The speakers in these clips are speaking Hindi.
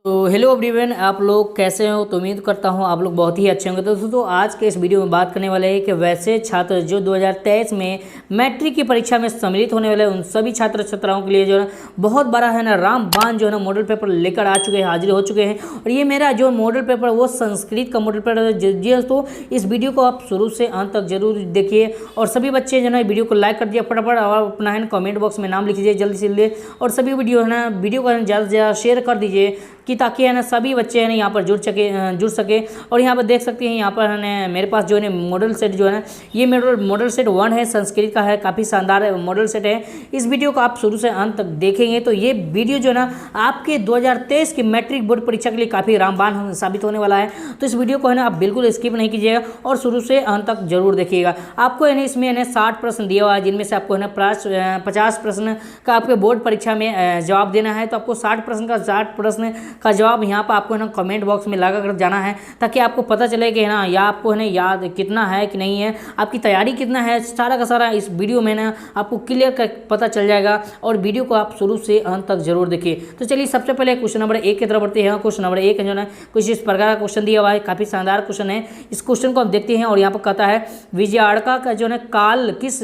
तो हेलो एवरीवन, आप लोग कैसे हो। तो उम्मीद करता हूँ आप लोग बहुत ही अच्छे होंगे। तो दोस्तों आज के इस वीडियो में बात करने वाले हैं कि वैसे छात्र जो 2023 में मैट्रिक की परीक्षा में सम्मिलित होने वाले उन सभी छात्र छात्राओं के लिए जो है बहुत बड़ा है ना रामबाण जो है ना मॉडल पेपर लेकर आ चुके हैं, हाजिर हो चुके हैं। और ये मेरा जो मॉडल पेपर वो संस्कृत का मॉडल पेपर है। जी दोस्तों, इस वीडियो को आप शुरू से अंत तक जरूर देखिए और सभी बच्चे जो है वीडियो को लाइक कर दिया फटाफट और अपना है कमेंट बॉक्स में नाम लिख दीजिए जल्दी से जल्दी। और सभी वीडियो है ना वीडियो को ज़्यादा से ज़्यादा शेयर कर दीजिए कि ताकि है ना सभी बच्चे हैं ना यहाँ पर जुड़ सके। और यहाँ पर देख सकते हैं यहाँ पर है ना मेरे पास जो है मॉडल सेट जो है ना ये मॉडल सेट 1 है, संस्कृत का है, काफ़ी शानदार मॉडल सेट है। इस वीडियो को आप शुरू से अंत तक देखेंगे तो ये वीडियो जो है ना आपके 2023 की मैट्रिक बोर्ड परीक्षा के लिए काफ़ी रामबाण साबित होने वाला है। तो इस वीडियो को है ना आप बिल्कुल स्किप नहीं कीजिएगा और शुरू से अंत तक जरूर देखिएगा। आपको है ना इसमें है ना 60 प्रश्न दिया हुआ है, जिनमें से आपको है ना 50 प्रश्न का आपके बोर्ड परीक्षा में जवाब देना है। तो आपको 60 प्रश्न का जवाब यहाँ पर आपको है ना कमेंट बॉक्स में लगा कर जाना है, ताकि आपको पता चले कि है ना या आपको है ना याद कितना है कि नहीं है, आपकी तैयारी कितना है, सारा का सारा इस वीडियो में ना आपको क्लियर कर पता चल जाएगा। और वीडियो को आप शुरू से अंत तक जरूर देखिए। तो चलिए सबसे पहले क्वेश्चन नंबर 1 की तरफ बढ़ते हैं। क्वेश्चन नंबर 1 जो है कुछ इस प्रकार का क्वेश्चन दिया हुआ है, काफ़ी शानदार क्वेश्चन है। इस क्वेश्चन को हम देखते हैं और यहाँ पर कहता है विजयाणका का जो है काल किस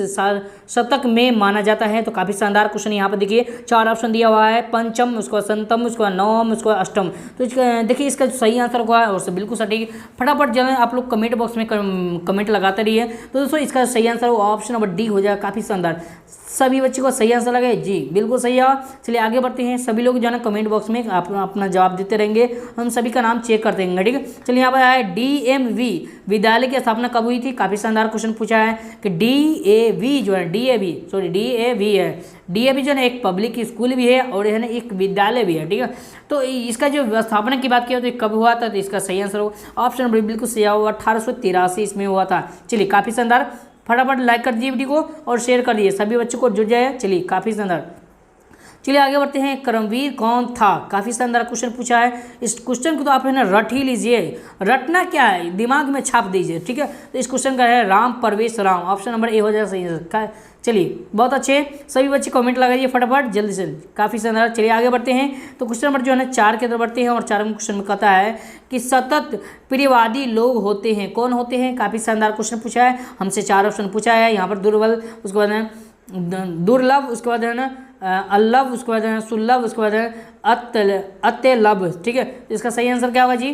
शतक में माना जाता है। तो काफ़ी शानदार क्वेश्चन यहाँ पर देखिए 4 ऑप्शन दिया हुआ है, पंचम, उसके बाद सप्तम, उसके बाद नवम, उसके बाद अष्टम। तो देखिए इसका सही आंसर हुआ है और बिल्कुल सटीक। फटाफट जो है आप लोग कमेंट बॉक्स में कमेंट लगाते रहिए। तो दोस्तों इसका सही आंसर ऑप्शन नंबर डी हो जाएगा। काफ़ी शानदार, सभी बच्चों को सही आंसर लगे जी, बिल्कुल सही है। चलिए आगे बढ़ते हैं। सभी लोग जो है ना कमेंट बॉक्स में अपना जवाब देते रहेंगे, हम सभी का नाम चेक करते रहेंगे, ठीक है। चलिए यहाँ पर है DMV विद्यालय की स्थापना कब हुई थी। काफ़ी शानदार क्वेश्चन पूछा है कि DAV जो है DAV है। DAV जो है एक पब्लिक स्कूल भी है और है ना एक विद्यालय भी है, ठीक है। तो इसका जो स्थापना की बात किया तो कब हुआ था, तो इसका सही आंसर हो ऑप्शन नंबर बिल्कुल सही हुआ, 1883 इसमें हुआ था। चलिए काफ़ी शानदार, फटाफट लाइक कर दीजिए वीडियो को और शेयर कर दीजिए, सभी बच्चों को जुड़ जाए। चलिए काफ़ी शानदार, चलिए आगे बढ़ते हैं। करमवीर कौन था। काफ़ी शानदार क्वेश्चन पूछा है। इस क्वेश्चन को तो आप है ना रट ही लीजिए, रटना क्या है दिमाग में छाप दीजिए, ठीक है। तो इस क्वेश्चन का है Ram Parvesh Ram, option number A हो जाएगा सही आंसर। चलिए बहुत अच्छे, सभी बच्चे कमेंट लगाइए फटाफट जल्दी से, काफ़ी शानदार। चलिए आगे बढ़ते हैं। तो क्वेश्चन नंबर जो है ना 4 की तरफ बढ़ते हैं और 4वें क्वेश्चन में कहता है कि सतत प्रियवादी लोग होते हैं, कौन होते हैं। काफ़ी शानदार क्वेश्चन पूछा है, हमसे 4 ऑप्शन पूछा है। यहाँ पर दुर्बल, उसके बाद है दुर्लभ, उसके बाद है ना अल्लभ, उसके बाद है सुलभ, उसके बाद है अत्यलभ, ठीक है। इसका सही आंसर क्या होगा जी,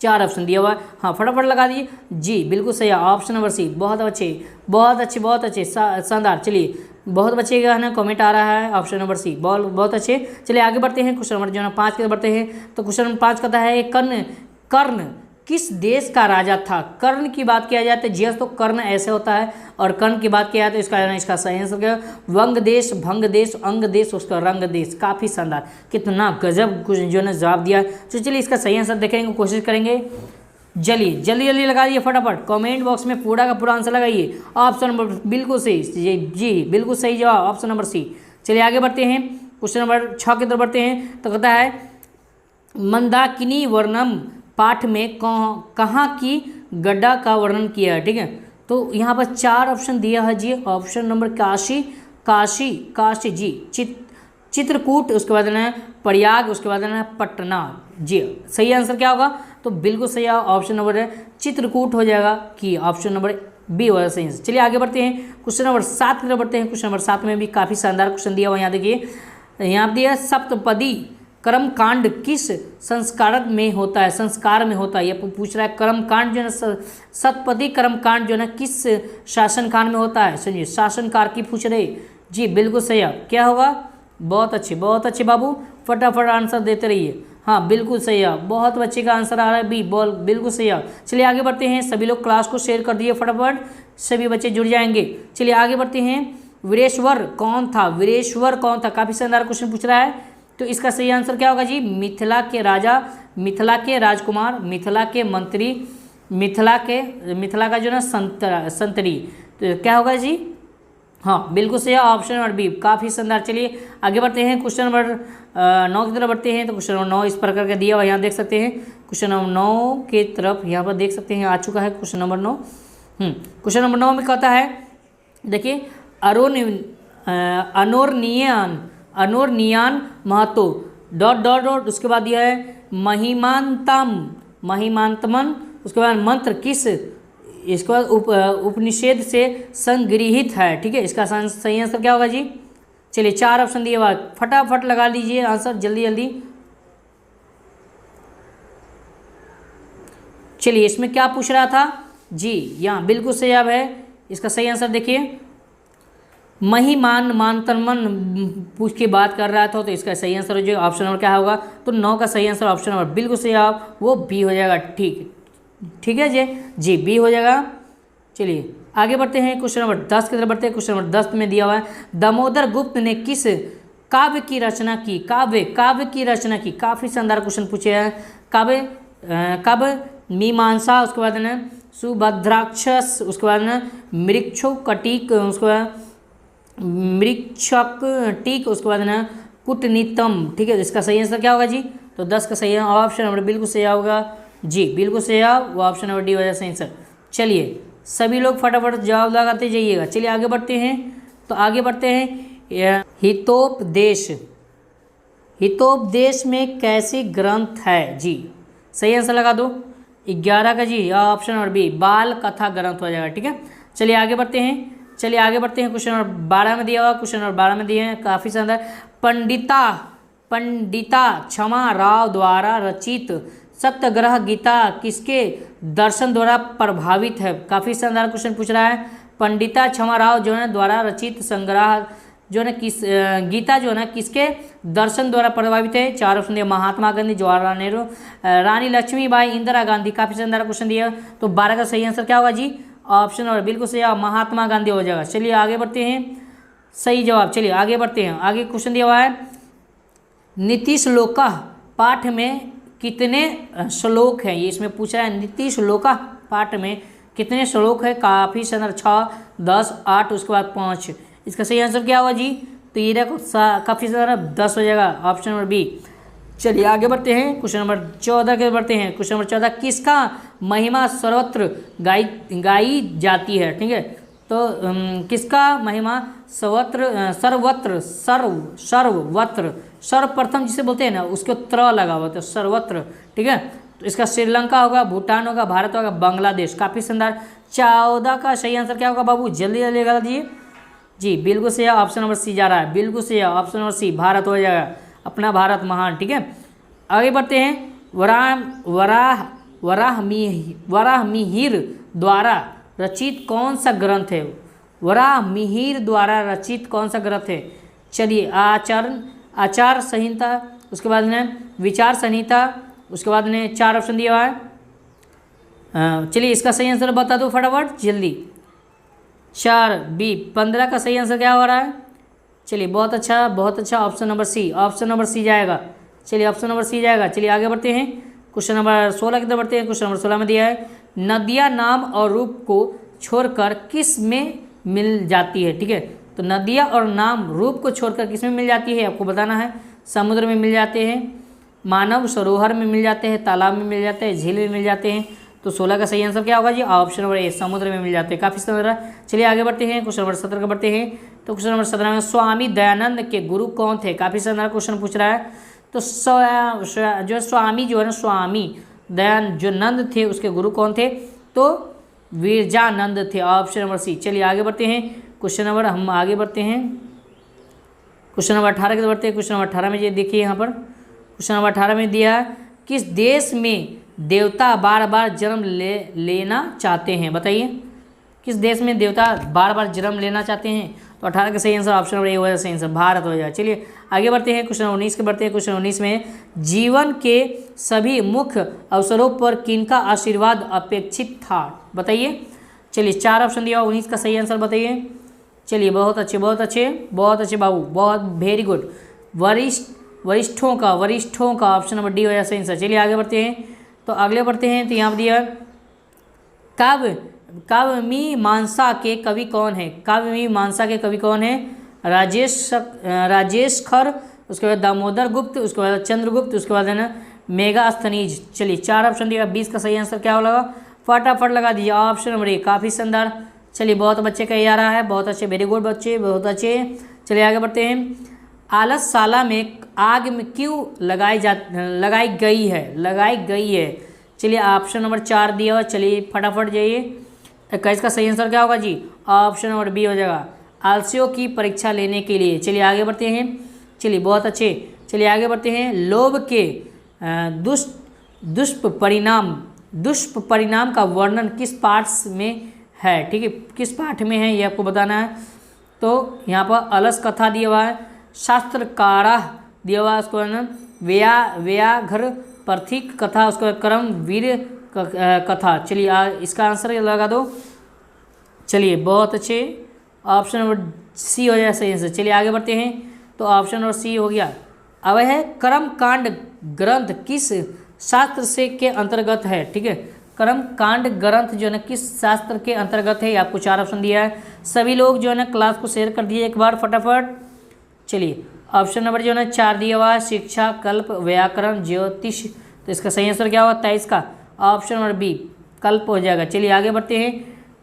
4 ऑप्शन दिया हुआ है। हाँ फटाफट लगा दिए जी, बिल्कुल सही है ऑप्शन नंबर सी। बहुत अच्छे शानदार। चलिए बहुत बच्चे का है ना कमेंट आ रहा है ऑप्शन नंबर सी, बहुत अच्छे। चलिए आगे बढ़ते हैं। क्वेश्चन नंबर जो है 5 की तरफ बढ़ते हैं। तो क्वेश्चन नंबर 5 कहता है कर्ण किस देश का राजा था। कर्ण की बात किया जाए तो जी तो कर्ण ऐसे होता है, और कर्ण की बात किया जाए तो इसका सही आंसर क्या, वंग देश, भंग देश, अंग देश, उसका रंग देश। काफ़ी शानदार, कितना गजब कुछ जो है जवाब दिया। तो चलिए इसका सही आंसर देखेंगे, कोशिश करेंगे। जल्दी जल्दी लगा दिए फटाफट, कमेंट बॉक्स में पूरा का पूरा आंसर लगाइए। ऑप्शन नंबर बिल्कुल सही जी, बिल्कुल सही जवाब ऑप्शन नंबर सी। चलिए आगे बढ़ते हैं। क्वेश्चन नंबर 6 की तरफ बढ़ते हैं। तो कहता है मंदाकिनी वर्णम पाठ में कहाँ की गड्ढा का वर्णन किया है, ठीक है। तो यहाँ पर 4 ऑप्शन दिया है जी। ऑप्शन नंबर काशी जी, चित्रकूट, उसके बाद है प्रयाग, उसके बाद है पटना जी। सही आंसर क्या होगा, तो बिल्कुल सही ऑप्शन नंबर है चित्रकूट हो जाएगा कि ऑप्शन नंबर बी होगा सही आंसर। चलिए आगे बढ़ते हैं। क्वेश्चन नंबर 7 की तरफ बढ़ते हैं। क्वेश्चन नंबर 7 में भी काफ़ी शानदार क्वेश्चन दिया हुआ है। यहाँ देखिए, यहाँ दिया सप्तपदी कर्म कांड किस संस्कार में होता है। ये पूछ रहा है कर्म कांड जो है सप्तपदी कर्म कांड जो है किस शासन काल में होता है। समझिए शासनकाल की पूछ रहे जी, बिल्कुल सही है। क्या होगा, बहुत अच्छे बाबू, फटाफट आंसर देते रहिए। हाँ बिल्कुल सही है, बहुत बच्चे का आंसर आ रहा है बी, बिल्कुल सही है। चलिए आगे बढ़ते हैं। सभी लोग क्लास को शेयर कर दिए फटाफट, सभी बच्चे जुड़ जाएंगे। चलिए आगे बढ़ते हैं। वीरेश्वर कौन था। काफ़ी शानदार क्वेश्चन पूछ रहा है। तो इसका सही आंसर क्या होगा जी, मिथिला के राजा, मिथिला के राजकुमार, मिथिला के मंत्री, मिथिला का जो ना संतरी। तो क्या होगा जी, हाँ बिल्कुल सही है ऑप्शन नंबर बी, काफ़ी शानदार। चलिए आगे बढ़ते हैं। क्वेश्चन नंबर 9 की तरफ बढ़ते हैं। तो क्वेश्चन नंबर 9 इस प्रकार का दिया हुआ यहाँ देख सकते हैं। क्वेश्चन नंबर 9 की तरफ यहाँ पर देख सकते हैं आ चुका है क्वेश्चन नंबर 9। क्वेश्चन नंबर 9 में कहता है देखिए अनोरनियान महतो डॉट डॉट डॉट, उसके बाद दिया है महिमांतम, महिमांतमन, उसके बाद मंत्र किस, इसके बाद उपनिषेध से संगृहित है। ठीक है, इसका सही आंसर क्या होगा जी? चलिए 4 ऑप्शन दिए हुआ, फटाफट लगा लीजिए आंसर जल्दी जल्दी। चलिए इसमें क्या पूछ रहा था जी? यहाँ बिल्कुल सही जवाब है। इसका सही आंसर देखिए, महिमान मानतनमन पूछ के बात कर रहा था, तो इसका सही आंसर जो ऑप्शन नंबर क्या होगा? तो 9 का सही आंसर ऑप्शन नंबर बिल्कुल सही जवाब वो बी हो जाएगा। ठीक है जी बी हो जाएगा। चलिए आगे बढ़ते हैं, क्वेश्चन नंबर 10 की तरफ बढ़ते हैं। क्वेश्चन नंबर 10 में दिया हुआ है, दामोदर गुप्त ने किस काव्य की रचना की? काव्य की रचना की। काफ़ी शानदार क्वेश्चन पूछे हैं। काव्य मीमांसा, उसके बाद ना सुभद्राक्षस, उसके बाद ना मृक्षकटिक, उसके बाद मृक्षकटिक, उसके बाद ना कूटनीतम। ठीक है, इसका सही आंसर क्या होगा जी? तो 10 का सही ऑप्शन नंबर बिल्कुल सही होगा जी, बिल्कुल सही जवाब वो ऑप्शन नंबर डी हो जाएगा सही आंसर। चलिए सभी लोग फटाफट जवाब लगाते जाइएगा। चलिए आगे बढ़ते हैं, तो आगे बढ़ते हैं, हितोपदेश। हितोपदेश में कैसे ग्रंथ है जी? सही आंसर लगा दो 11 का जी, ऑप्शन नंबर बी बाल कथा ग्रंथ हो जाएगा। ठीक है, चलिए आगे बढ़ते हैं। क्वेश्चन नंबर 12 में दिया हुआ, क्वेश्चन नंबर 12 में दिए हैं काफ़ी शानदार। पंडिता क्षमा राव द्वारा रचित सत्याग्रह गीता किसके दर्शन द्वारा प्रभावित है? काफ़ी शानदार क्वेश्चन पूछ रहा है। पंडिता क्षमा राव जो है द्वारा रचित संग्रह जो है किस गीता जो है ना किसके दर्शन द्वारा प्रभावित है? 4 ऑप्शन दिया, महात्मा गांधी, जवाहरलाल नेहरू, रानी लक्ष्मीबाई, इंदिरा गांधी। काफ़ी शानदार क्वेश्चन दिया, तो 12 का सही आंसर क्या होगा जी? ऑप्शन नंबर बिल्कुल सही महात्मा गांधी हो जाएगा। चलिए आगे बढ़ते हैं, सही जवाब। चलिए आगे बढ़ते हैं, आगे क्वेश्चन दिया हुआ है, नीति श्लोका पाठ में कितने श्लोक हैं? ये इसमें पूछा है, नीति श्लोका पाठ में कितने श्लोक है? काफ़ी शानदार, 6, 10, 8, उसके बाद 5। इसका सही आंसर क्या होगा जी? तो ये देखो काफ़ी सारा 10 हो जाएगा, ऑप्शन नंबर बी। चलिए आगे बढ़ते हैं, क्वेश्चन नंबर 14 के बढ़ते हैं। क्वेश्चन नंबर 14, किसका महिमा सर्वत्र गाई जाती है? ठीक है, तो किसका महिमा सर्वत्र सर्वप्रथम जिसे बोलते हैं ना उसको त्र लगा हुआ तो सर्वत्र। ठीक है, तो इसका श्रीलंका होगा, भूटान होगा, भारत होगा, बांग्लादेश। काफ़ी शानदार। 14 का सही आंसर क्या होगा बाबू? जल्दी जल्दी लगा दीजिए जी, बिल्कुल सही ऑप्शन नंबर सी जा रहा है, बिल्कुल सही ऑप्शन नंबर सी, भारत हो जाएगा, अपना भारत महान। ठीक है, आगे बढ़ते हैं। वराहमिहिर द्वारा रचित कौन सा ग्रंथ है? वराहमिहिर द्वारा रचित कौन सा ग्रंथ है? चलिए आचार संहिता, उसके बाद में विचार संहिता, उसके बाद में 4 ऑप्शन दिया हुआ है। चलिए इसका सही आंसर बता दो फटाफट जल्दी। 4 बी 15 का सही आंसर क्या हो रहा है? चलिए बहुत अच्छा, ऑप्शन नंबर सी जाएगा। चलिए ऑप्शन नंबर सी जाएगा। चलिए आगे बढ़ते हैं, क्वेश्चन नंबर 16 की तरफ बढ़ते हैं। क्वेश्चन नंबर 16 में दिया है, नदियाँ नाम और रूप को छोड़कर किस में मिल जाती है? ठीक है, तो नदियाँ और नाम रूप को छोड़कर किस में मिल जाती है आपको बताना है। समुद्र में मिल जाते हैं, मानव सरोवर में मिल जाते हैं, तालाब में मिल जाते हैं, झील में मिल जाते हैं। तो 16 का सही आंसर क्या होगा जी? ऑप्शन नंबर ए, समुद्र में मिल जाते हैं। काफ़ी समझ रहा है। चलिए आगे बढ़ते हैं, क्वेश्चन नंबर 17 का बढ़ते हैं। तो क्वेश्चन नंबर 17 में स्वामी दयानंद के गुरु कौन थे? काफ़ी शानदार क्वेश्चन पूछ रहा है। तो जो स्वामी जो है ना, स्वामी दयानंद जो नंद थे उसके गुरु कौन थे? तो विरजानंद थे, ऑप्शन नंबर सी। चलिए आगे बढ़ते हैं, क्वेश्चन नंबर हम आगे बढ़ते हैं, क्वेश्चन नंबर 18 की तरफ बढ़ते हैं। क्वेश्चन नंबर 18 में ये देखिए, यहाँ पर क्वेश्चन नंबर 18 में दिया है, किस देश में देवता बार बार जन्म लेना चाहते हैं? बताइए, किस देश में देवता बार बार जन्म लेना चाहते हैं? तो 18 का सही आंसर ऑप्शन नंबर ए हो जाएगा, सही आंसर भारत हो जाएगा। चलिए आगे बढ़ते हैं, क्वेश्चन 19 के बढ़ते हैं। क्वेश्चन 19 में जीवन के सभी मुख्य अवसरों पर किनका आशीर्वाद अपेक्षित था? बताइए। चलिए 4 ऑप्शन दिया, 19 का सही आंसर बताइए। चलिए बहुत अच्छे बाबू, बहुत वेरी गुड। वरिष्ठों का ऑप्शन नंबर डी हो जाएगा, सही आंसर। चलिए आगे बढ़ते हैं, तो अगले बढ़ते हैं। तो यहाँ पर दिया काव्य मीमांसा के कवि कौन है? काव्य मीमांसा के कवि कौन है? राजेश खर, उसके बाद दामोदर गुप्त, उसके बाद चंद्रगुप्त, उसके बाद है ना मेगास्थनीज। चलिए 4 ऑप्शन दिया, 20 का सही आंसर क्या होगा? फटाफट लगा दीजिए, ऑप्शन नंबर ए। काफ़ी शानदार। चलिए बहुत बच्चे कही जा रहा है, बहुत अच्छे, वेरी गुड बच्चे, बहुत अच्छे। चलिए आगे बढ़ते हैं। आलसशाला में आग में क्यों लगाई गई है। चलिए ऑप्शन नंबर 4 दिया हुआ, चलिए फटाफट जाइए। 21 का सही आंसर क्या होगा जी, ऑप्शन नंबर बी हो जाएगा, आलसियों की परीक्षा लेने के लिए। चलिए आगे बढ़ते हैं, चलिए बहुत अच्छे, चलिए आगे बढ़ते हैं। लोभ के दुष्परिणाम का वर्णन किस पाठ में है, ठीक है, किस पाठ में है ये आपको बताना है। तो यहाँ पर अलस कथा दिया हुआ है, शास्त्रकारा दिया हुआ है, उसको है ना व्याघ्र पार्थिक कथा, उसको क्रम वीर कथा। चलिए इसका आंसर लगा दो। चलिए बहुत अच्छे, ऑप्शन नंबर सी हो जाए सही आंसर। चलिए आगे बढ़ते हैं, तो ऑप्शन नंबर सी हो गया। अब है कर्मकांड ग्रंथ किस शास्त्र से के अंतर्गत है, ठीक है, कर्मकांड ग्रंथ जो है ना किस शास्त्र के अंतर्गत है, आपको 4 ऑप्शन दिया है। सभी लोग जो है ना क्लास को शेयर कर दिए एक बार फटाफट। चलिए ऑप्शन नंबर जो है ना 4 दिया हुआ है, शिक्षा, कल्प, व्याकरण, ज्योतिष। तो इसका सही आंसर क्या हुआ 23 का, ऑप्शन नंबर बी कल्प हो जाएगा। चलिए आगे बढ़ते हैं,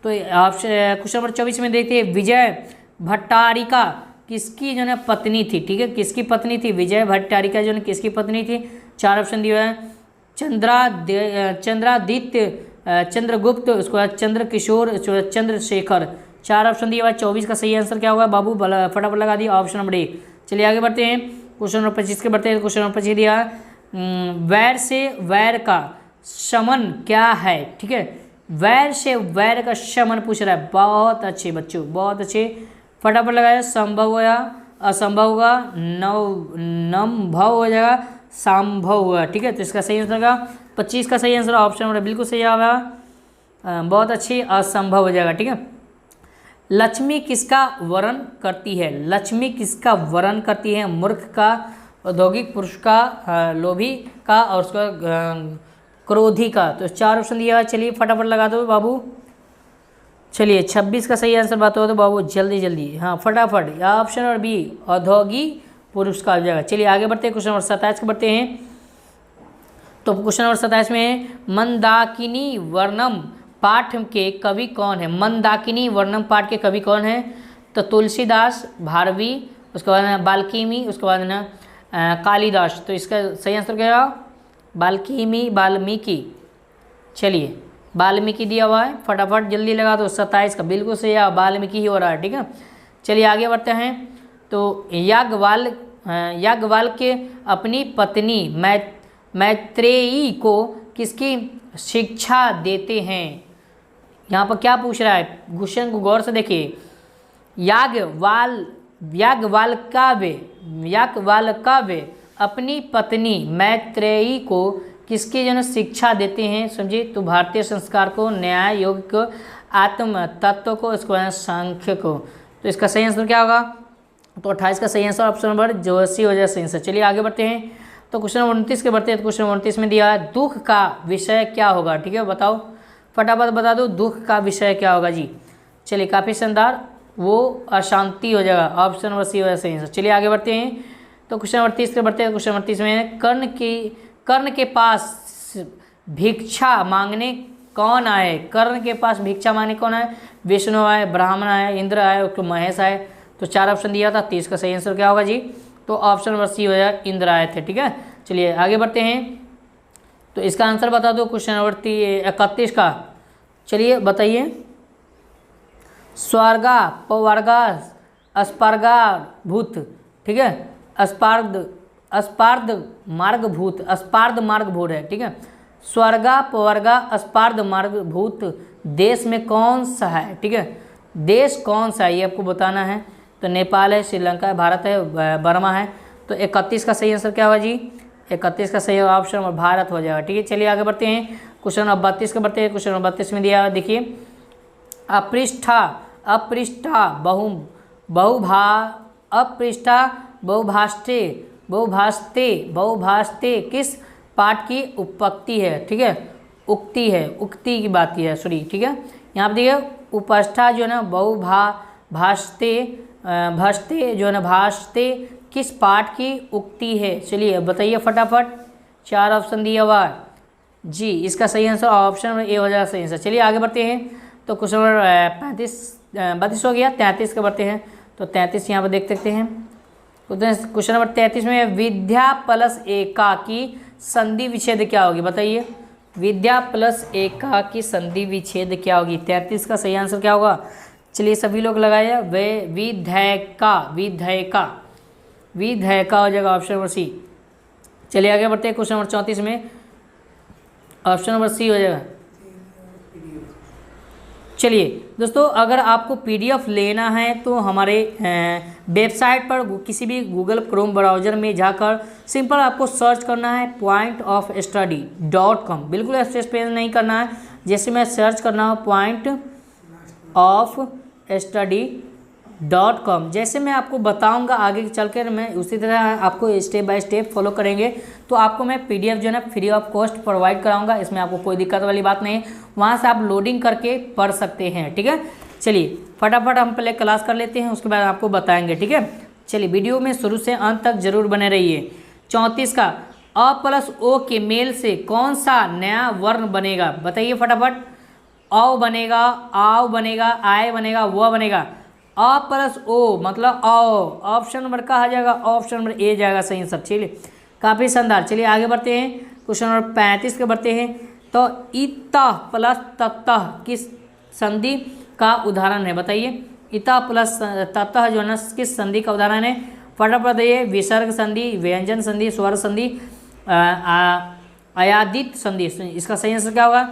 तो ऑप्शन क्वेश्चन नंबर 24 में देखते हैं, विजय भट्टारिका किसकी जो है पत्नी थी, ठीक है, किसकी पत्नी थी, विजय भट्टारिका जो है किसकी पत्नी थी। 4 ऑप्शन दिया है, चंद्रादित्य, चंद्रगुप्त, उसके बाद चंद्रकिशोर, उसके बाद चंद्रशेखर। 4 ऑप्शन दिया हुआ है। 24 का सही आंसर क्या होगा बाबू, फटाफट लगा दिया, ऑप्शन नंबर ए। चलिए आगे बढ़ते हैं, क्वेश्चन नंबर 25 के बढ़ते हैं। क्वेश्चन नंबर 25 दिया वैर से वैर का शमन क्या है, ठीक है, वैर से वैर का शमन पूछ रहा है। बहुत अच्छे बच्चों, बहुत अच्छे, फटाफट लगाया। संभव होगा, असंभव होगा, नमभव हो जाएगा, संभव हुआ, ठीक है। तो इसका सही आंसर होगा 25 का सही आंसर ऑप्शन नंबर बिल्कुल सही आएगा, बहुत अच्छी, असंभव हो जाएगा, ठीक है। लक्ष्मी किसका वर्ण करती है, लक्ष्मी किसका वर्ण करती है, मूर्ख का, औद्योगिक पुरुष का, लोभी का, और उसका क्रोधी का। तो 4 ऑप्शन दिया है, चलिए फटाफट लगा दो बाबू। चलिए 26 का सही आंसर बात हो तो बाबू जल्दी जल्दी, हाँ फटाफट, ऑप्शन नंबर बी औद्योगिक पुरुष का हो जाएगा। चलिए आगे बढ़ते हैं, क्वेश्चन नंबर 27 के बढ़ते हैं। तो क्वेश्चन नंबर 27 में मंदाकिनी वर्णम पाठ के कवि कौन है, मंदाकिनी वर्णम पाठ के कवि कौन है। तो तुलसीदास, भारवी, उसके बाद बाल्मीकि, उसके बाद ना कालिदास। तो इसका सही आंसर क्या है, वाल्मीकि। चलिए वाल्मीकि दिया हुआ है, फटाफट जल्दी लगा दो। 27 का बिल्कुल सही है, वाल्मीकि ही हो रहा है, ठीक है। चलिए आगे बढ़ते हैं, तो याज्ञवल्क्य के अपनी पत्नी मैत्रेयी को किसकी शिक्षा देते हैं। यहाँ पर क्या पूछ रहा है, क्वेश्चन को गौर से देखिए। याज्ञवल्क्य अपनी पत्नी मैत्रेयी को किसकी जो है शिक्षा देते हैं, समझिए। तो भारतीय संस्कार को, न्याय, योग को, आत्म तत्व को, इसको सांख्य को। तो इसका सही आंसर क्या होगा, तो 28 का सही आंसर ऑप्शन नंबर जो सी हो जाए सही आंसर। चलिए आगे बढ़ते हैं, तो क्वेश्चन नंबर 29 के बढ़ते हैं। क्वेश्चन नंबर 29 में दिया है दुख का विषय क्या होगा, ठीक है, बताओ फटाफट बता दो, दुख का विषय क्या होगा जी। चलिए काफ़ी शानदार, वो अशांति हो जाएगा, ऑप्शन नंबर सी हो जाए सही आंसर। चलिए आगे बढ़ते हैं, तो क्वेश्चन नंबर 30 के बढ़ते हैं। क्वेश्चन नंबर 30 में कर्ण के पास भिक्षा मांगने कौन आए, कर्ण के पास भिक्षा मांगने कौन आए, विष्णु आए, ब्राह्मण आए, इंद्र आए, तो महेश आए। तो 4 ऑप्शन दिया था, 30 का सही आंसर क्या होगा जी, तो ऑप्शन नंबर सी हो जाए, इंद्र आए थे, ठीक है। चलिए आगे बढ़ते हैं, तो इसका आंसर बता दो क्वेश्चन नंबर 31 का। चलिए बताइए, स्वर्गा पवर्गा अस्पर्गा भूत, ठीक है, अस्पार्ध मार्ग भूत है, ठीक है। स्वर्गा पवर्गा अस्पार्ध मार्ग भूत देश में कौन सा है, ठीक है, देश कौन सा है ये आपको बताना है। तो नेपाल है, श्रीलंका है, भारत है, बर्मा है। तो 31 का सही आंसर क्या होगा जी, 31 का सही ऑप्शन और भारत हो जाएगा, ठीक है। चलिए आगे बढ़ते हैं, क्वेश्चन नंबर 32 के बढ़ते हैं। क्वेश्चन नंबर 32 में दिया देखिए, अपृष्ठा बहुभाषते किस पाठ की उपपत्ति है, ठीक है, उक्ति है, उक्ति की बात है, सॉरी, ठीक है। यहाँ पर देखिए उपष्ठा जो है ना भाषते जो है ना भाषते किस पाठ की उक्ति है। चलिए बताइए फटाफट, 4 ऑप्शन दिया हुआ है जी, इसका सही आंसर ऑप्शन नंबर ए हो जाएगा सही आंसर। चलिए आगे बढ़ते हैं, तो क्वेश्चन नंबर 32 हो गया, 33 का बढ़ते हैं। तो 33 यहाँ पर देख सकते हैं, क्वेश्चन नंबर 33 में विद्या प्लस एका की संधि विच्छेद क्या होगी, बताइए। विद्या प्लस एका की संधि विच्छेद क्या होगी। 33 का सही आंसर क्या होगा, चलिए सभी लोग लगाइए। वे विधेयका, विधेयका, विधेयका हो जाएगा ऑप्शन नंबर सी। चलिए आगे बढ़ते हैं क्वेश्चन नंबर 34 में, ऑप्शन नंबर सी हो जाएगा। चलिए दोस्तों, अगर आपको पीडीएफ लेना है तो हमारे वेबसाइट पर किसी भी गूगल क्रोम ब्राउज़र में जाकर सिंपल आपको सर्च करना है pointofstudy.com। बिल्कुल स्पेस पेज नहीं करना है, जैसे मैं सर्च करना हो pointofstudy.com, जैसे मैं आपको बताऊंगा आगे चल कर मैं उसी तरह आपको स्टेप बाय स्टेप फॉलो करेंगे तो आपको मैं पीडीएफ जो है ना फ्री ऑफ कॉस्ट प्रोवाइड कराऊंगा। इसमें आपको कोई दिक्कत वाली बात नहीं है, वहाँ से आप लोडिंग करके पढ़ सकते हैं, ठीक है। चलिए फटाफट हम पहले क्लास कर लेते हैं, उसके बाद आपको बताएंगे, ठीक है। चलिए वीडियो में शुरू से अंत तक जरूर बने रहिए। 34 का अ प्लस ओ के मेल से कौन सा नया वर्ण बनेगा, बताइए फटाफट। औ बनेगा, आव बनेगा, आय बनेगा, व बनेगा। अ प्लस ओ मतलब औ, ऑप्शन नंबर का आ जाएगा, ऑप्शन नंबर ए जाएगा सही आंसर। चलिए काफ़ी शानदार। चलिए आगे बढ़ते हैं, क्वेश्चन नंबर 35 के बढ़ते हैं। तो इता प्लस ततः किस संधि का उदाहरण है, बताइए। इता प्लस ततः जो है ना किस संधि का उदाहरण है, फटाफट बताइए। विसर्ग संधि, व्यंजन संधि, स्वर संधि, अयादित संधि। इसका सही आंसर क्या होगा,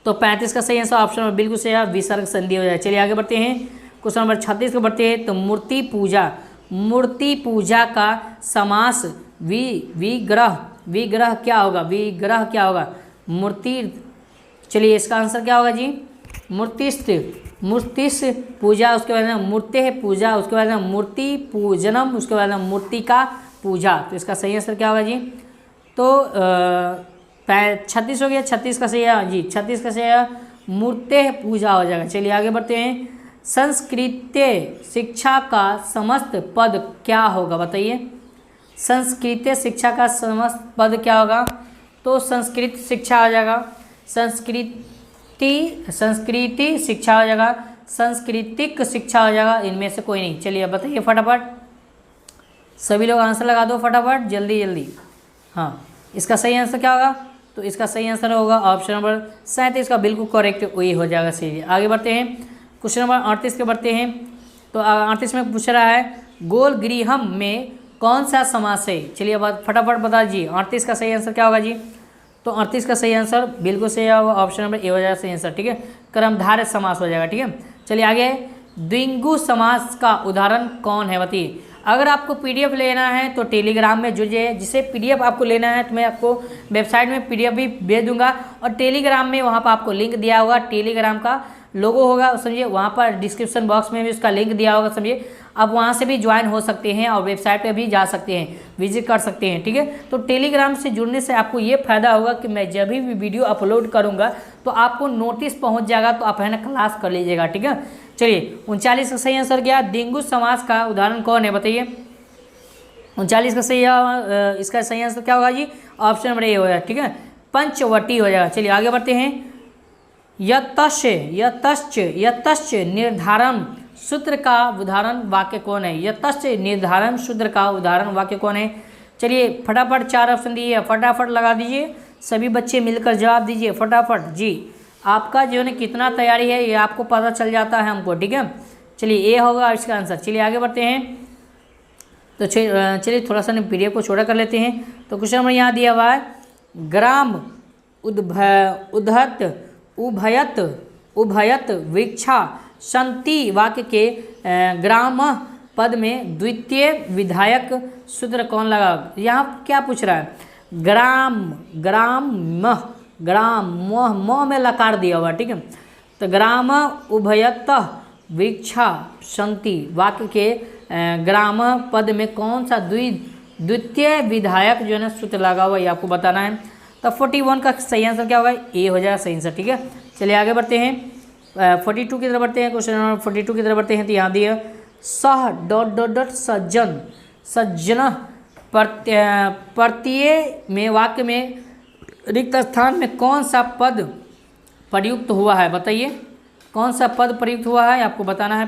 तो 35 का सही आंसर ऑप्शन नंबर बिल्कुल सही है, विसर्ग संधि हो जाए। चलिए आगे बढ़ते हैं, क्वेश्चन नंबर 36 को बढ़ते हैं। तो मूर्ति पूजा, मूर्ति पूजा का समास विग्रह, विग्रह क्या होगा, विग्रह क्या होगा, मूर्ति। चलिए इसका आंसर क्या होगा जी, मूर्तिस्थ, मूर्तिस्थ पूजा, उसके बाद में मूर्ति पूजा, उसके बाद में मूर्ति पूजनम, उसके बाद में मूर्ति का पूजा। तो इसका सही आंसर क्या होगा जी, तो 36 हो गया, 36 का सही है जी, 36 का सही है मूर्ति पूजा हो जाएगा। चलिए आगे बढ़ते हैं। संस्कृत शिक्षा का समस्त पद क्या होगा, बताइए। संस्कृत शिक्षा का समस्त पद क्या होगा, तो संस्कृत शिक्षा हो जाएगा, संस्कृति शिक्षा हो जाएगा, सांस्कृतिक शिक्षा हो जाएगा, इनमें से कोई नहीं। चलिए बताइए फटाफट, सभी लोग आंसर लगा दो फटाफट, जल्दी जल्दी। हाँ, इसका सही आंसर क्या होगा, तो इसका सही आंसर होगा ऑप्शन नंबर 37 का बिल्कुल करेक्ट वही हो जाएगा सही। आगे बढ़ते हैं, क्वेश्चन नंबर 38 के बढ़ते हैं। तो 38 में पूछ रहा है गोल गृहम में कौन सा समास है। चलिए अब फटाफट बता दीजिए 38 का सही आंसर क्या होगा जी, तो 38 का सही आंसर बिल्कुल सही होगा, ऑप्शन नंबर ए हो जाएगा सही आंसर, ठीक है। कर्मधारय समास हो जाएगा, ठीक है। चलिए आगे, द्विगु समास का उदाहरण कौन है, बताइए। अगर आपको पीडीएफ लेना है तो टेलीग्राम में जुड़िए, जिसे पीडीएफ आपको लेना है तो मैं आपको वेबसाइट में पीडीएफ भी भेज दूंगा, और टेलीग्राम में वहाँ पर आपको लिंक दिया होगा, टेलीग्राम का लोगो होगा समझिए, वहाँ पर डिस्क्रिप्शन बॉक्स में भी उसका लिंक दिया होगा समझिए, आप वहाँ से भी ज्वाइन हो सकते हैं और वेबसाइट पे भी जा सकते हैं, विजिट कर सकते हैं, ठीक है। तो टेलीग्राम से जुड़ने से आपको ये फ़ायदा होगा कि मैं जब भी वीडियो अपलोड करूँगा तो आपको नोटिस पहुँच जाएगा, तो आप है ना क्लास कर लीजिएगा, ठीक है। चलिए 39 का सही आंसर क्या, द्विगु समास का उदाहरण कौन है, बताइए। 39 का सही इसका सही आंसर क्या होगा जी, ऑप्शन नंबर ए हो जाएगा, ठीक है, पंचवटी हो जाएगा। चलिए आगे बढ़ते हैं। यतश्च यतश्च यतश्च निर्धारण सूत्र का उदाहरण वाक्य कौन है, यतश्च निर्धारण सूत्र का उदाहरण वाक्य कौन है। चलिए फटाफट 4 ऑप्शन दिए, फटाफट लगा दीजिए, सभी बच्चे मिलकर जवाब दीजिए फटाफट जी। आपका जो है ना कितना तैयारी है ये आपको पता चल जाता है हमको, ठीक है। चलिए ए होगा इसका आंसर। चलिए आगे बढ़ते हैं। तो चलिए थोड़ा सा पीडीएफ को छोटा कर लेते हैं। तो क्वेश्चन नंबर यहाँ दिया हुआ है, ग्राम उद्धत उभयत उभयत वृक्षा संति वाक्य के ग्राम पद में द्वितीय विधायक सूत्र कौन लगा। यहाँ क्या पूछ रहा है, ग्राम ग्राम म में लकार दिया हुआ, ठीक है। तो ग्राम उभयत वृक्षा संति वाक्य के ग्राम पद में कौन सा द्वितीय विधायक जो है ना सूत्र लगा हुआ, ये आपको बताना है। तो 41 का सही आंसर क्या होगा, ए हो जाएगा सही आंसर, ठीक है। चलिए आगे बढ़ते हैं, 42 की तरफ बढ़ते हैं। क्वेश्चन नंबर 42 की तरफ बढ़ते हैं। तो यहाँ दिया सह डॉट सज्जन सज्जन प्रत्यय में वाक्य में रिक्त स्थान में कौन सा पद प्रयुक्त हुआ है, बताइए। कौन सा पद प्रयुक्त हुआ है आपको बताना है।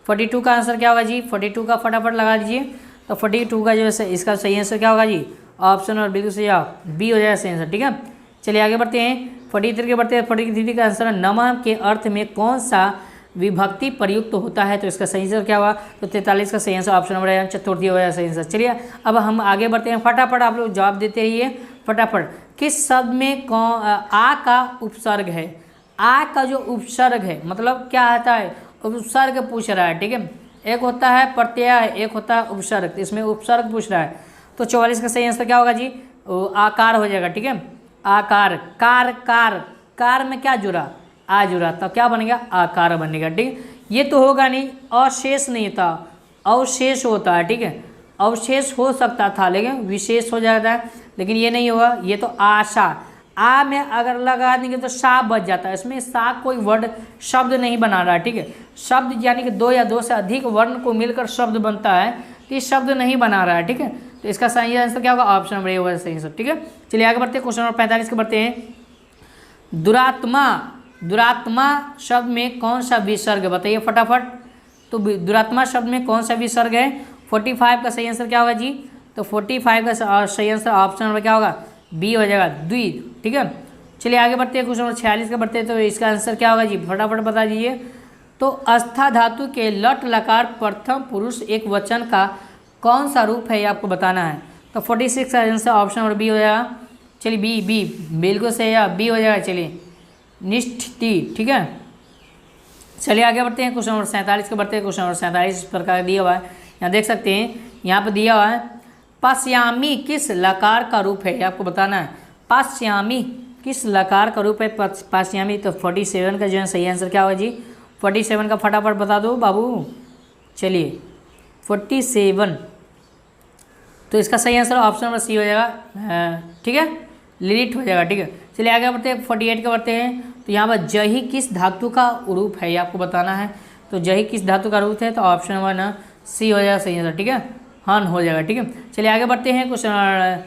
42 का आंसर क्या होगा जी, 42 का फटाफट लगा दीजिए। तो 42 का जो है इसका सही आंसर क्या होगा जी, ऑप्शन और बिल्कुल सही बी हो जाएगा सही आंसर। ठीक है, चलिए आगे बढ़ते हैं। 43 के बढ़ते हैं। 43 का आंसर है नमः के अर्थ में कौन सा विभक्ति प्रयुक्त होता है, तो इसका सही आंसर क्या हुआ, तो 43 का सही आंसर ऑप्शन नंबर चतुर्थी हो जाएगा सही आंसर। चलिए अब हम आगे बढ़ते हैं, फटाफट आप लोग जवाब देते रहिए फटाफट। किस शब्द में कौन आ का उपसर्ग है, आ का जो उपसर्ग है मतलब क्या आता है, उपसर्ग पूछ रहा है। ठीक है, एक होता है प्रत्यय, एक होता है उपसर्ग, तो इसमें उपसर्ग पूछ रहा है। तो 44 का सही आंसर क्या होगा जी, आकार हो जाएगा। ठीक है, आकार, कार कार कार में क्या जुड़ा, आ जुड़ा, तो क्या बनेगा, आकार बनेगा। ठीक, ये तो होगा नहीं, अशेष नहीं था, अवशेष होता है। ठीक है, अवशेष हो सकता था लेकिन विशेष हो जाता है, लेकिन ये नहीं होगा। ये तो आशा, आ में अगर लगा देंगे तो सा बच जाता है, इसमें सा कोई वर्ड शब्द नहीं बना रहा है। ठीक है, शब्द यानी कि दो या दो से अधिक वर्ण को मिलकर शब्द बनता है, तो ये शब्द नहीं बना रहा है। ठीक है, तो इसका सही आंसर क्या होगा, ऑप्शन नंबर ए होगा सही आंसर। ठीक है, चलिए आगे बढ़ते हैं। क्वेश्चन नंबर 45 के बढ़ते हैं। दुरात्मा, दुरात्मा शब्द में कौन सा विसर्ग बताइए फटाफट। तो दुरात्मा शब्द में कौन सा विसर्ग है, 45 का सही आंसर क्या होगा जी, तो 45 का सही आंसर ऑप्शन नंबर क्या होगा, बी हो जाएगा, द्वि। ठीक है, चलिए आगे बढ़ते हैं। क्वेश्चन नंबर 46 का बढ़ते हैं। तो इसका आंसर क्या होगा जी, फटाफट बता दीजिए। तो अस्था धातु के लट लकार प्रथम पुरुष एक वचन का कौन सा रूप है, ये आपको बताना है। तो 46 का आंसर ऑप्शन नंबर बी हो जाएगा। चलिए बी, बी बिल्कुल सही है, बी हो जाएगा। चलिए निष्ठिति। ठीक है, चलिए आगे बढ़ते हैं। क्वेश्चन नंबर 47 के बढ़ते हैं। क्वेश्चन नंबर 47 इस प्रकार दिया हुआ है, यहाँ देख सकते हैं, यहाँ पर दिया हुआ है पाश्यामी किस लकार का रूप है, ये आपको बताना है। पाश्यामी किस लकार का रूप है, पाश्यामी। तो 47 का जो है सही आंसर क्या होगा जी, 47 का फटाफट बता दो बाबू। चलिए 47, तो इसका सही आंसर ऑप्शन नंबर सी हो जाएगा। ठीक है, लिलिट हो जाएगा। ठीक है, चलिए आगे बढ़ते हैं। 48 के बढ़ते हैं। तो यहाँ पर जही किस धातु का रूप है, ये आपको बताना है। तो जही किस धातु का रूप है, तो ऑप्शन नंबर ना सी हो जाएगा सही आंसर। ठीक है, हन हो जाएगा। ठीक है, चलिए आगे बढ़ते हैं। क्वेश्चन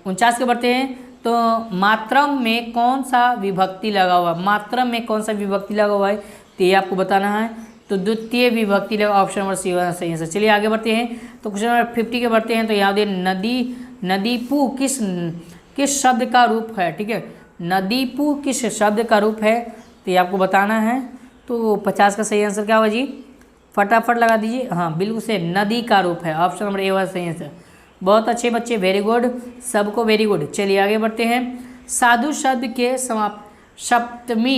49 के बढ़ते हैं। तो मात्रम में कौन सा विभक्ति लगा हुआ, मात्रम में कौन सा विभक्ति लगा हुआ है, तो ये आपको बताना है। तो द्वितीय विभक्ति लगा, ऑप्शन नंबर सी होगा सही आंसर। चलिए आगे बढ़ते हैं। तो क्वेश्चन नंबर 50 के बढ़ते हैं। तो यहाँ दे नदी, नदीपु किस शब्द का रूप है। ठीक है, नदीपु किस शब्द का रूप है, तो ये आपको बताना है। तो 50 का सही आंसर क्या होगा जी, फटाफट लगा दीजिए। हाँ बिल्कुल से नदी का रूप है, ऑप्शन नंबर ए होगा सही आंसर। बहुत अच्छे बच्चे, वेरी गुड, सबको वेरी गुड। चलिए आगे बढ़ते हैं। साधु शब्द के सप्तमी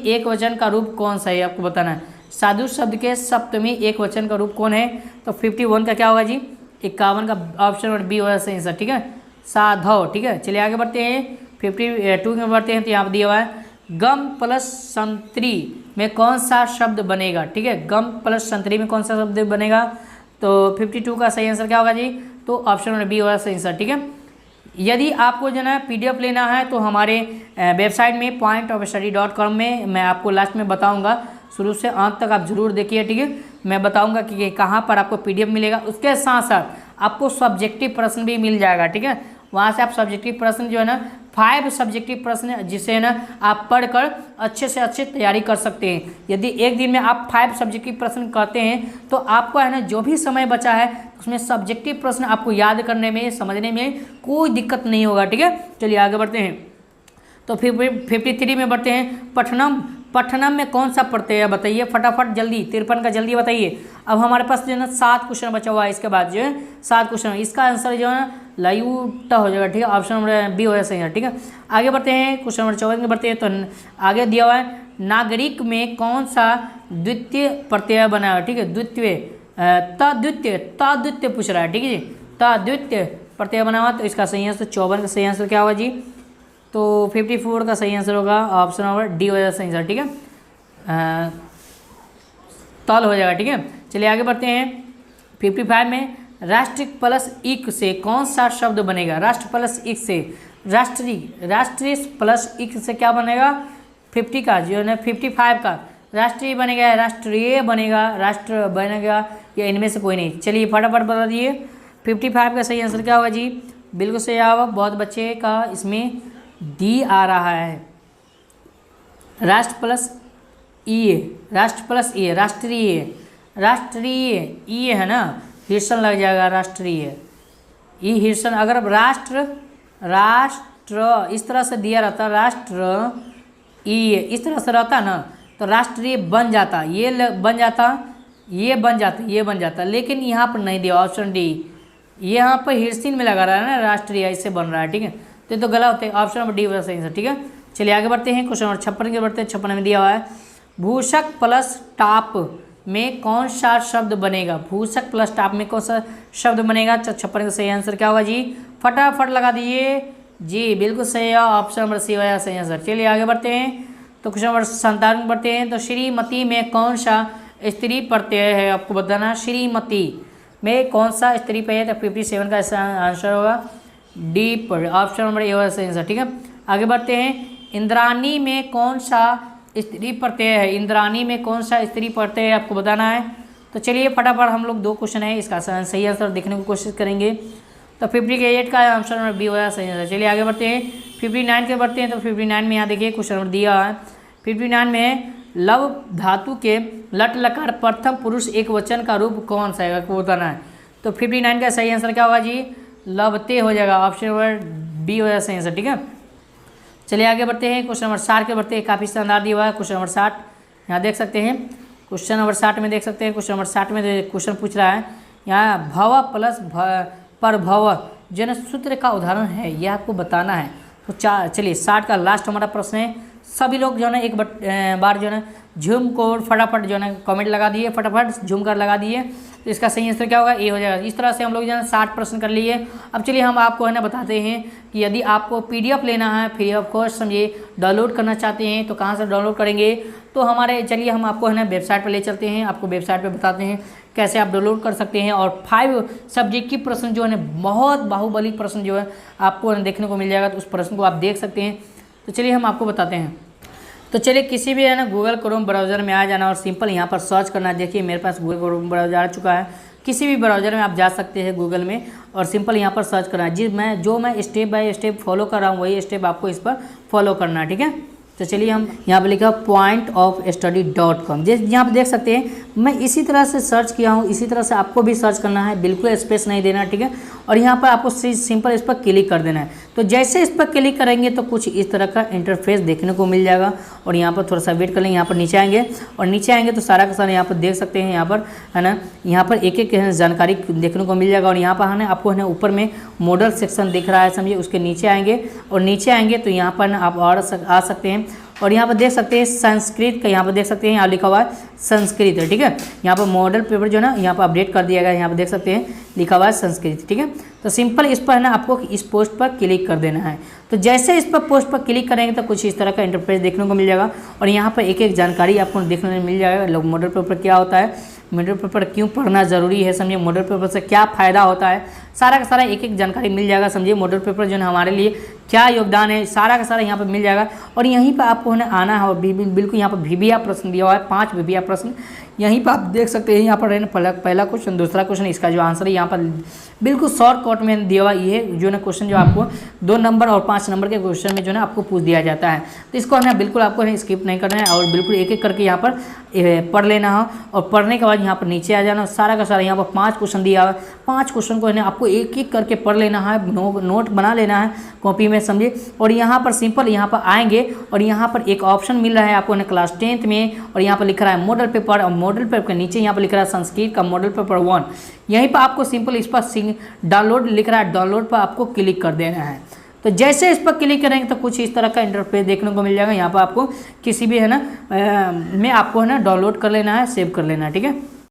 एक वचन का रूप कौन सा है, आपको बताना है। साधु शब्द के सप्तमी एक वचन का रूप कौन है, तो 51 का क्या होगा जी, 51 का ऑप्शन नंबर बी होगा सही आंसर। ठीक है, साधव। ठीक है, चलिए आगे बढ़ते हैं। 52 में बढ़ते हैं। तो यहाँ पर दिया हुआ है गम प्लस संतरी में कौन सा शब्द बनेगा। ठीक है, गम प्लस संतरी में कौन सा शब्द बनेगा, तो 52 का सही आंसर क्या होगा जी, तो ऑप्शन नंबर बी होगा सही आंसर। ठीक है, यदि आपको जो है PDF लेना है तो हमारे वेबसाइट में pointofstudy.com में मैं आपको लास्ट में बताऊंगा, शुरू से अंत तक आप जरूर देखिए। ठीक है, मैं बताऊंगा कि कहाँ पर आपको PDF मिलेगा। उसके साथ साथ आपको सब्जेक्टिव प्रश्न भी मिल जाएगा। ठीक है, वहाँ से आप सब्जेक्टिव प्रश्न जो है ना 5 सब्जेक्टिव प्रश्न जिसे ना आप पढ़कर अच्छे से अच्छे तैयारी कर सकते हैं। यदि एक दिन में आप 5 सब्जेक्टिव प्रश्न करते हैं तो आपको है ना जो भी समय बचा है उसमें सब्जेक्टिव प्रश्न आपको याद करने में, समझने में कोई दिक्कत नहीं होगा। ठीक है, चलिए आगे बढ़ते हैं। तो फिर 53 में बढ़ते हैं। पठनम, पठनम में कौन सा प्रत्यय बताइए फटाफट जल्दी, 53 का जल्दी बताइए। अब हमारे पास जो है ना 7 क्वेश्चन बचा हुआ है, इसके बाद जो है 7 क्वेश्चन, इसका आंसर जो है लायुटा हो जाएगा। ठीक है, ऑप्शन नंबर बी हो जाएगा सही है। ठीक है, आगे बढ़ते हैं। क्वेश्चन नंबर 24 में बढ़ते हैं। तो आगे दिया हुआ है नागरिक में कौन सा द्वितीय प्रत्यय बना है। ठीक है, द्वितीय तद्वितीय पूछ रहा है। ठीक है जी, तद्वितीय प्रत्यय बना हुआ, तो इसका सही आंसर 54 का सही आंसर क्या होगा जी, तो 54 का सही आंसर होगा ऑप्शन नंबर डी हो जाएगा सही आंसर। ठीक है, तल हो जाएगा। ठीक है, चलिए आगे बढ़ते हैं। 55 में राष्ट्र प्लस इक से कौन सा शब्द बनेगा। राष्ट्र प्लस इक से, राष्ट्रीय प्लस इक से क्या बनेगा, 50 का जो है ना 55 का राष्ट्रीय बनेगा, राष्ट्रीय बनेगा, राष्ट्र बनेगा, या इनमें से कोई नहीं। चलिए फटाफट बता दिए। 55 का सही आंसर क्या होगा जी, बिल्कुल सही होगा। बहुत बच्चे का इसमें डी आ रहा है, राष्ट्र प्लस ई, राष्ट्र प्लस ई, राष्ट्रीय, राष्ट्रीय ई है ना, हिर्सन लग जाएगा, राष्ट्रीय ई हिर्सन। अगर राष्ट्र, राष्ट्र इस तरह से दिया रहता, राष्ट्र ई इस तरह से रहता ना, तो राष्ट्रीय बन जाता, ये बन जाता, ये बन जाता, ये बन जाता, लेकिन यहाँ पर नहीं दिया, ऑप्शन डी, यहाँ पर हिर्सिन में लगा रहा है ना, राष्ट्रीय इससे बन रहा है, ठीक है, तो ये तो गलत होते हैं, ऑप्शन नंबर डी होगा सही है, ठीक है। चलिए आगे बढ़ते हैं, क्वेश्चन नंबर 56 के बढ़ते हैं। 56 में दिया हुआ है, भूषक प्लस टाप में कौन सा शब्द बनेगा, भूषक प्लस टाप में कौन सा शब्द बनेगा। 56 का सही आंसर क्या होगा जी, फटाफट लगा दिए जी, बिल्कुल सही है, ऑप्शन नंबर सी होगा सही आंसर। चलिए आगे बढ़ते हैं, तो क्वेश्चन नंबर 57 में बढ़ते हैं। तो श्रीमती में कौन सा स्त्री प्रत्यय है, आपको बताना, श्रीमती में कौन सा स्त्री प्रत्यय है, तो 57 का आंसर होगा डी पर, ऑप्शन नंबर ए होगा सही आंसर, ठीक है। आगे बढ़ते हैं, इंद्राणी में कौन सा स्त्री प्रत्यय है, इंद्राणी में कौन सा स्त्री प्रत्यय है, आपको बताना है। तो चलिए फटाफट हम लोग 2 क्वेश्चन है, इसका सही आंसर देखने की कोशिश करेंगे। तो 58 का आंसर नंबर बी होगा सही आंसर। चलिए आगे बढ़ते हैं, 59 के बढ़ते हैं। तो 59 में यहाँ देखिए क्वेश्चन नंबर दिया है, 59 में लव धातु के लट लकार प्रथम पुरुष एक वचन का रूप कौन सा है, आपको बताना है। तो 59 का सही आंसर क्या होगा जी, लवते हो जाएगा, ऑप्शन नंबर बी हो जाएगा सही आंसर, ठीक है। चलिए आगे बढ़ते हैं, क्वेश्चन नंबर 60 के बढ़ते हैं, काफ़ी शानदार दिया हुआ है क्वेश्चन नंबर 60, यहाँ देख सकते हैं, क्वेश्चन नंबर 60 में देख सकते हैं, क्वेश्चन नंबर 60 में क्वेश्चन पूछ रहा है यहाँ, भव प्लस प्रभव जन सूत्र का उदाहरण है, यह आपको बताना है। तो चलिए 60 का लास्ट हमारा प्रश्न है, सभी लोग जो है ना एक बार जो है ना झूम को फटाफट जो है ना कमेंट लगा दिए, फटाफट झूम कर लगा दिए, तो इसका सही आंसर क्या होगा, ए हो जाएगा। इस तरह से हम लोग जो है 60 प्रश्न कर लिए। अब चलिए हम आपको है ना बताते हैं कि यदि आपको PDF लेना है, फ्री ऑफ कॉस्ट समझिए, डाउनलोड करना चाहते हैं तो कहाँ से डाउनलोड करेंगे, तो हमारे चलिए हम आपको है ना वेबसाइट पर ले चलते हैं, आपको वेबसाइट पर बताते हैं कैसे आप डाउनलोड कर सकते हैं। और 5 सब्जेक्ट की प्रश्न जो है ना, बहुत बाहुबली प्रश्न जो है आपको देखने को मिल जाएगा, तो उस प्रश्न को आप देख सकते हैं। तो चलिए हम आपको बताते हैं। तो चलिए किसी भी है ना गूगल क्रोम ब्राउज़र में आ जाना और सिंपल यहाँ पर सर्च करना। देखिए मेरे पास गूगल क्रोम ब्राउज़र आ चुका है, किसी भी ब्राउज़र में आप जा सकते हैं गूगल में और सिंपल यहाँ पर सर्च करना है। जो मैं स्टेप बाय स्टेप फॉलो कर रहा हूँ वही स्टेप आपको इस पर फॉलो करना है, ठीक है। तो चलिए हम यहाँ पर लिखा pointofstudy.com, यहाँ पर देख सकते हैं मैं इसी तरह से सर्च किया हूँ, इसी तरह से आपको भी सर्च करना है, बिल्कुल स्पेस नहीं देना, ठीक है। और यहाँ पर आपको सिंपल इस पर क्लिक कर देना है। तो जैसे इस पर क्लिक करेंगे तो कुछ इस तरह का इंटरफेस देखने को मिल जाएगा। और यहाँ पर थोड़ा सा वेट कर लेंगे, यहाँ पर नीचे आएंगे और नीचे आएंगे तो सारा का सारा यहाँ पर देख सकते हैं, यहाँ पर है ना, यहाँ पर एक एक जानकारी देखने को मिल जाएगा। और यहाँ पर है ना आपको है ना ऊपर में मॉडल सेक्शन दिख रहा है समझिए, उसके नीचे आएंगे और नीचे आएंगे तो यहाँ पर आप और आ सकते हैं। और यहाँ पर देख सकते हैं संस्कृत का, यहाँ पर देख सकते हैं यहाँ लिखा हुआ है संस्कृत है, ठीक है। यहाँ पर मॉडल पेपर जो है ना यहाँ पर अपडेट कर दिया गया है, यहाँ पर देख सकते हैं लिखा हुआ है संस्कृत, ठीक है। तो सिंपल इस पर है ना आपको इस पोस्ट पर क्लिक कर देना है। तो जैसे इस पर पोस्ट पर क्लिक करेंगे तो कुछ इस तरह का इंटरफेस देखने को मिल जाएगा। और यहाँ पर एक एक जानकारी आपको देखने को मिल जाएगा, लोग मॉडल पेपर क्या होता है, मॉडल पेपर क्यों पढ़ना ज़रूरी है, समझिए मॉडल पेपर से क्या फ़ायदा होता है, सारा का सारा एक एक जानकारी मिल जाएगा। समझिए मॉडल पेपर जो है हमारे लिए क्या योगदान है, सारा का सारा यहाँ पर मिल जाएगा। और यहीं पर आपको है आना है और बिल्कुल यहाँ पर VBA प्रश्न दिया हुआ है, 5 VBA प्रश्न यहीं पर आप देख सकते हैं। यहाँ पर है ना पहला क्वेश्चन, दूसरा क्वेश्चन, इसका जो आंसर है यहाँ पर बिल्कुल शॉर्टकट में दिया हुआ ये जो है ना क्वेश्चन जो आपको 2 नंबर और 5 नंबर के क्वेश्चन में जो है ना आपको पूछ दिया जाता है। तो इसको है ना बिल्कुल आपको है स्किप नहीं करना है और बिल्कुल एक एक करके यहाँ पर पढ़ लेना हो। और पढ़ने के बाद यहाँ पर नीचे आ जाना, सारा का सारा यहाँ पर 5 क्वेश्चन दिया हुआ है, 5 क्वेश्चन को है ना आपको एक एक करके पढ़ लेना है, नोट बना लेना है कॉपी में समझिए। और यहाँ पर सिंपल यहाँ पर आएंगे और यहाँ पर एक ऑप्शन मिल रहा है आपको ना क्लास 10th में, और यहाँ पर लिख रहा है मॉडल पेपर, और मॉडल पेपर के नीचे यहाँ पर लिख रहा है संस्कृत का मॉडल पेपर 1। यहीं पर आपको सिंपल इस पर डाउनलोड लिख रहा है, डाउनलोड पर आपको क्लिक कर देना है। तो जैसे इस पर क्लिक करेंगे तो कुछ इस तरह का इंटरफेस देखने को मिल जाएगा। यहाँ पर आपको किसी भी है ना में आपको है ना डाउनलोड कर लेना है, सेव कर लेना है, ठीक है।